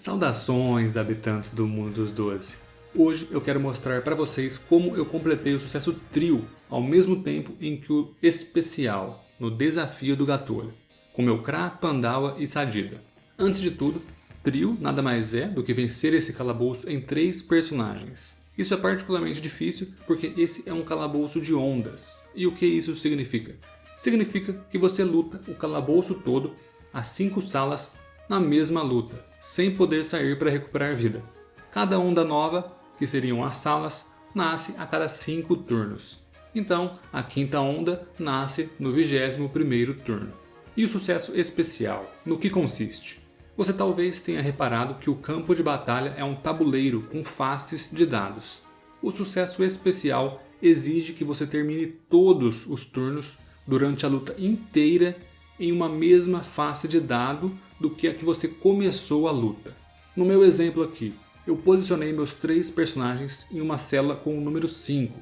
Saudações, habitantes do mundo dos 12. Hoje eu quero mostrar para vocês como eu completei o sucesso trio ao mesmo tempo em que o especial no desafio do Gatolho, com meu Kra, Pandawa e Sadida. Antes de tudo, trio nada mais é do que vencer esse calabouço em 3 personagens. Isso é particularmente difícil porque esse é um calabouço de ondas. E o que isso significa? Significa que você luta o calabouço todo, as 5 salas, na mesma luta, sem poder sair para recuperar vida. Cada onda nova, que seriam as salas, nasce a cada 5 turnos. Então, a quinta onda nasce no 21º turno. E o sucesso especial, no que consiste? Você talvez tenha reparado que o campo de batalha é um tabuleiro com faces de dados. O sucesso especial exige que você termine todos os turnos durante a luta inteira em uma mesma face de dado do que a que você começou a luta. No meu exemplo aqui, eu posicionei meus 3 personagens em uma cela com o número 5.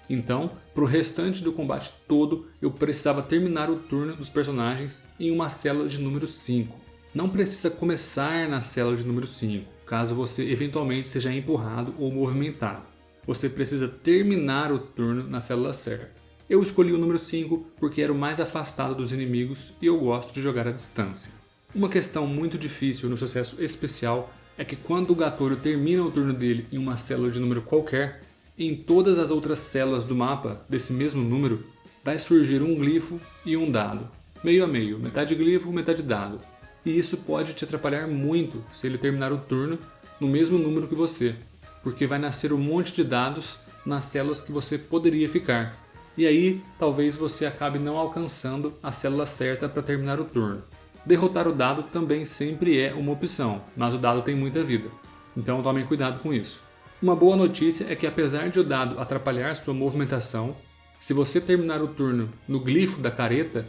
Então, para o restante do combate todo, eu precisava terminar o turno dos personagens em uma cela de número 5. Não precisa começar na cela de número 5, caso você eventualmente seja empurrado ou movimentado. Você precisa terminar o turno na célula certa. Eu escolhi o número 5 porque era o mais afastado dos inimigos e eu gosto de jogar à distância. Uma questão muito difícil no sucesso especial é que quando o Gatolho termina o turno dele em uma célula de número qualquer, em todas as outras células do mapa desse mesmo número vai surgir um glifo e um dado. Meio a meio, metade glifo, metade dado. E isso pode te atrapalhar muito se ele terminar o turno no mesmo número que você, porque vai nascer um monte de dados nas células que você poderia ficar. E aí, talvez você acabe não alcançando a célula certa para terminar o turno. Derrotar o dado também sempre é uma opção, mas o dado tem muita vida, então tomem cuidado com isso. Uma boa notícia é que apesar de o dado atrapalhar sua movimentação, se você terminar o turno no glifo da careta,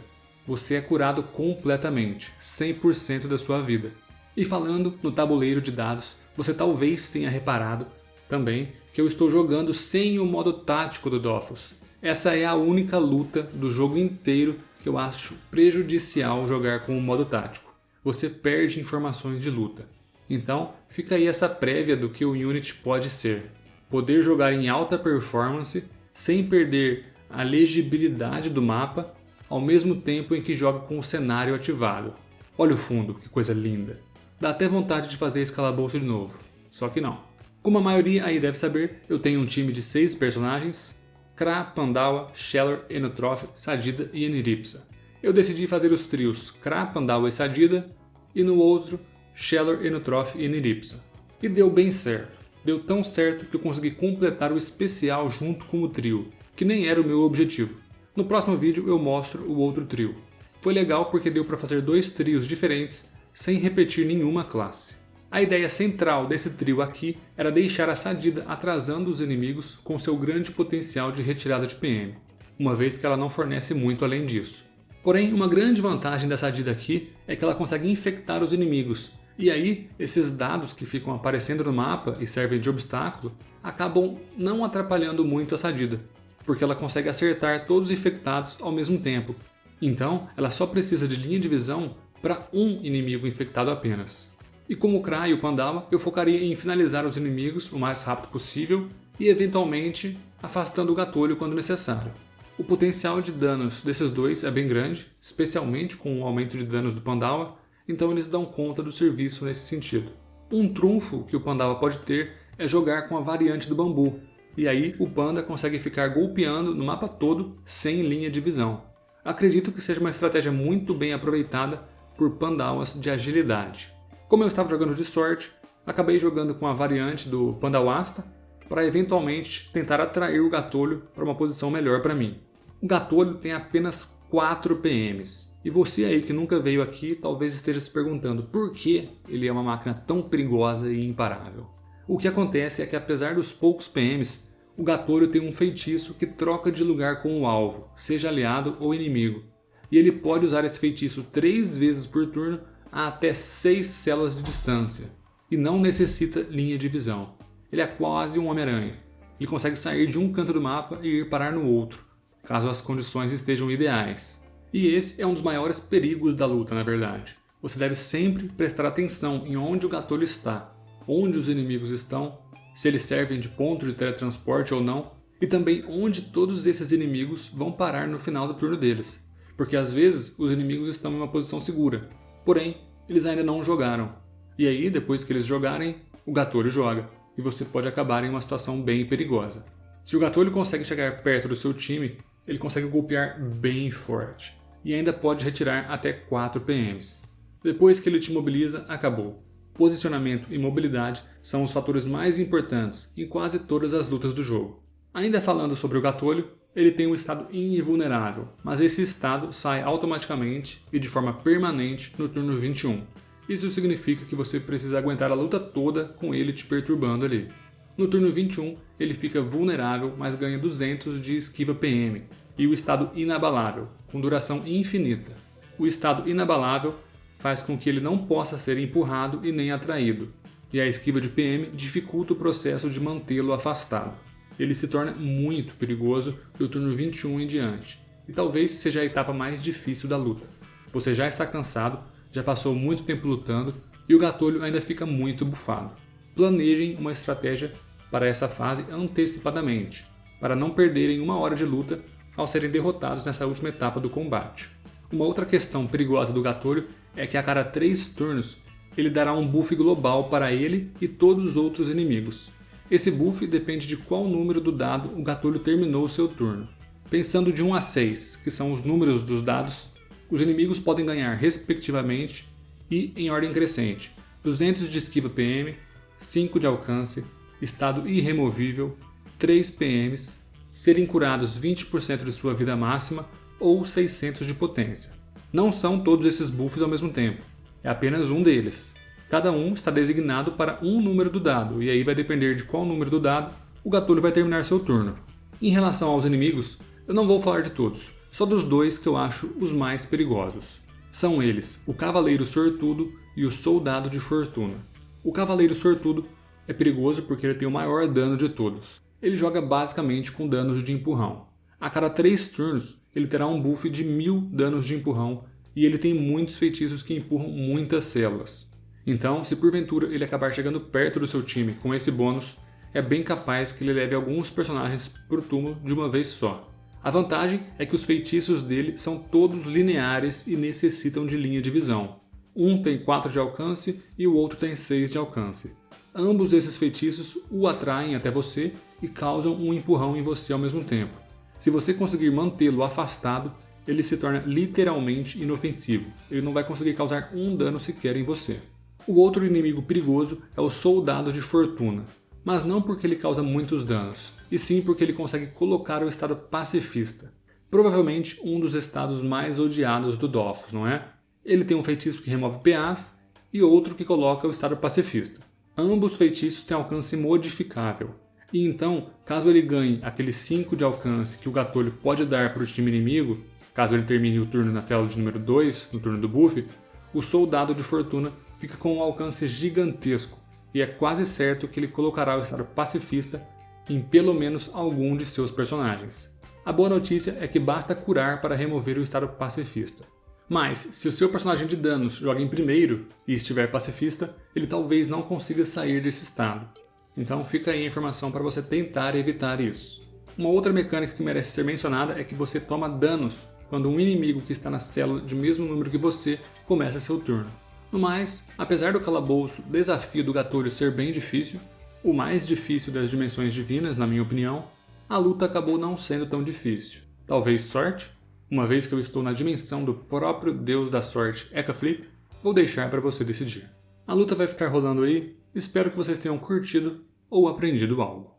você é curado completamente, 100% da sua vida. E falando no tabuleiro de dados, você talvez tenha reparado também que eu estou jogando sem o modo tático do Dofus. Essa é a única luta do jogo inteiro que eu acho prejudicial jogar com o modo tático. Você perde informações de luta. Então, fica aí essa prévia do que o Unity pode ser. Poder jogar em alta performance, sem perder a legibilidade do mapa, ao mesmo tempo em que joga com o cenário ativado. Olha o fundo, que coisa linda. Dá até vontade de fazer esse calabouço de novo. Só que não. Como a maioria aí deve saber, eu tenho um time de 6 personagens, Kra, Pandawa, Sheller, Enotrof, Sadida e Eniripsa. Eu decidi fazer os trios Kra, Pandawa e Sadida e no outro Sheller, Enotrof e Eniripsa. E deu bem certo. Deu tão certo que eu consegui completar o especial junto com o trio, que nem era o meu objetivo. No próximo vídeo eu mostro o outro trio. Foi legal porque deu para fazer 2 trios diferentes sem repetir nenhuma classe. A ideia central desse trio aqui era deixar a Sadida atrasando os inimigos com seu grande potencial de retirada de PM, uma vez que ela não fornece muito além disso. Porém, uma grande vantagem da Sadida aqui é que ela consegue infectar os inimigos, e aí esses dados que ficam aparecendo no mapa e servem de obstáculo acabam não atrapalhando muito a Sadida, porque ela consegue acertar todos os infectados ao mesmo tempo. Então, ela só precisa de linha de visão para um inimigo infectado apenas. E como o Kra e o Pandawa, eu focaria em finalizar os inimigos o mais rápido possível e eventualmente afastando o Gatolho quando necessário. O potencial de danos desses dois é bem grande, especialmente com o aumento de danos do Pandawa, então eles dão conta do serviço nesse sentido. Um trunfo que o Pandawa pode ter é jogar com a variante do bambu, e aí o Panda consegue ficar golpeando no mapa todo sem linha de visão. Acredito que seja uma estratégia muito bem aproveitada por Pandawas de agilidade. Como eu estava jogando de sorte, acabei jogando com a variante do Pandawasta para eventualmente tentar atrair o Gatolho para uma posição melhor para mim. O Gatolho tem apenas 4 PMs, e você aí que nunca veio aqui talvez esteja se perguntando por que ele é uma máquina tão perigosa e imparável. O que acontece é que apesar dos poucos PMs, o Gatolho tem um feitiço que troca de lugar com o alvo, seja aliado ou inimigo, e ele pode usar esse feitiço 3 vezes por turno a até 6 células de distância, e não necessita linha de visão. Ele é quase um Homem-Aranha. Ele consegue sair de um canto do mapa e ir parar no outro, caso as condições estejam ideais. E esse é um dos maiores perigos da luta, na verdade. Você deve sempre prestar atenção em onde o Gatolho está, onde os inimigos estão, se eles servem de ponto de teletransporte ou não, e também onde todos esses inimigos vão parar no final do turno deles. Porque às vezes os inimigos estão em uma posição segura, porém eles ainda não jogaram. E aí, depois que eles jogarem, o Gatolho joga, e você pode acabar em uma situação bem perigosa. Se o Gatolho consegue chegar perto do seu time, ele consegue golpear bem forte, e ainda pode retirar até 4 PMs. Depois que ele te mobiliza, acabou. Posicionamento e mobilidade são os fatores mais importantes em quase todas as lutas do jogo. Ainda falando sobre o Gatolho, ele tem um estado invulnerável, mas esse estado sai automaticamente e de forma permanente no turno 21. Isso significa que você precisa aguentar a luta toda com ele te perturbando ali. No turno 21, ele fica vulnerável, mas ganha 200 de esquiva PM, e o estado inabalável, com duração infinita. O estado inabalável faz com que ele não possa ser empurrado e nem atraído, e a esquiva de PM dificulta o processo de mantê-lo afastado. Ele se torna muito perigoso do turno 21 em diante, e talvez seja a etapa mais difícil da luta. Você já está cansado, já passou muito tempo lutando, e o Gatolho ainda fica muito bufado. Planejem uma estratégia para essa fase antecipadamente, para não perderem 1 hora de luta ao serem derrotados nessa última etapa do combate. Uma outra questão perigosa do Gatolho é que a cada 3 turnos ele dará um buff global para ele e todos os outros inimigos. Esse buff depende de qual número do dado o Gatolho terminou o seu turno. Pensando de 1 a 6, que são os números dos dados, os inimigos podem ganhar respectivamente e em ordem crescente 200 de esquiva PM, 5 de alcance, estado irremovível, 3 PMs, serem curados 20% de sua vida máxima ou 600 de potência. Não são todos esses buffs ao mesmo tempo, é apenas um deles. Cada um está designado para um número do dado, e aí vai depender de qual número do dado o Gatolho vai terminar seu turno. Em relação aos inimigos, eu não vou falar de todos, só dos 2 que eu acho os mais perigosos. São eles o Cavaleiro Sortudo e o Soldado de Fortuna. O Cavaleiro Sortudo é perigoso porque ele tem o maior dano de todos. Ele joga basicamente com danos de empurrão. A cada 3 turnos, ele terá um buff de 1000 danos de empurrão e ele tem muitos feitiços que empurram muitas células. Então, se porventura ele acabar chegando perto do seu time com esse bônus, é bem capaz que ele leve alguns personagens pro túmulo de uma vez só. A vantagem é que os feitiços dele são todos lineares e necessitam de linha de visão. Um tem 4 de alcance e o outro tem 6 de alcance. Ambos esses feitiços o atraem até você e causam um empurrão em você ao mesmo tempo. Se você conseguir mantê-lo afastado, ele se torna literalmente inofensivo. Ele não vai conseguir causar um dano sequer em você. O outro inimigo perigoso é o Soldado de Fortuna, mas não porque ele causa muitos danos, e sim porque ele consegue colocar o estado pacifista. Provavelmente um dos estados mais odiados do Dofus, não é? Ele tem um feitiço que remove PAs e outro que coloca o estado pacifista. Ambos feitiços têm alcance modificável, e então, caso ele ganhe aquele 5 de alcance que o Gatolho pode dar para o time inimigo, caso ele termine o turno na célula de número 2, no turno do buff, o Soldado de Fortuna fica com um alcance gigantesco, e é quase certo que ele colocará o estado pacifista em pelo menos algum de seus personagens. A boa notícia é que basta curar para remover o estado pacifista. Mas, se o seu personagem de danos joga em primeiro e estiver pacifista, ele talvez não consiga sair desse estado. Então fica aí a informação para você tentar evitar isso. Uma outra mecânica que merece ser mencionada é que você toma danos quando um inimigo que está na célula de mesmo número que você começa seu turno. No mais, apesar do calabouço desafio do Gatolho ser bem difícil, o mais difícil das dimensões divinas, na minha opinião, a luta acabou não sendo tão difícil. Talvez sorte? Uma vez que eu estou na dimensão do próprio deus da sorte, Ecaflip, vou deixar para você decidir. A luta vai ficar rolando aí, espero que vocês tenham curtido ou aprendido algo.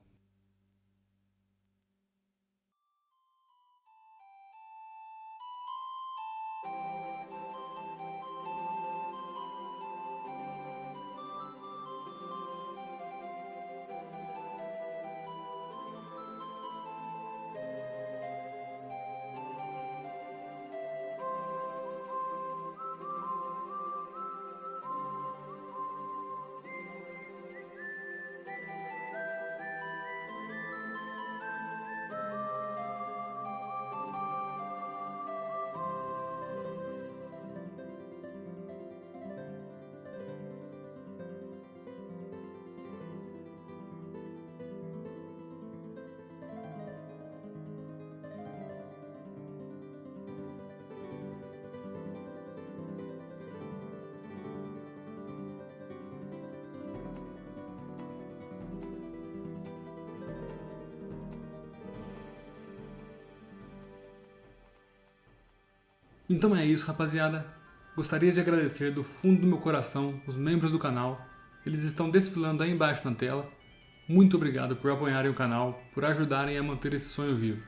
Então é isso, rapaziada. Gostaria de agradecer do fundo do meu coração os membros do canal. Eles estão desfilando aí embaixo na tela. Muito obrigado por apoiarem o canal, por ajudarem a manter esse sonho vivo.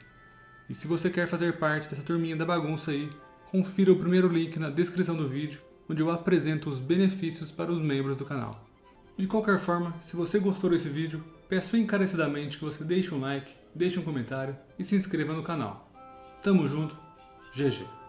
E se você quer fazer parte dessa turminha da bagunça aí, confira o primeiro link na descrição do vídeo, onde eu apresento os benefícios para os membros do canal. De qualquer forma, se você gostou desse vídeo, peço encarecidamente que você deixe um like, deixe um comentário e se inscreva no canal. Tamo junto, GG!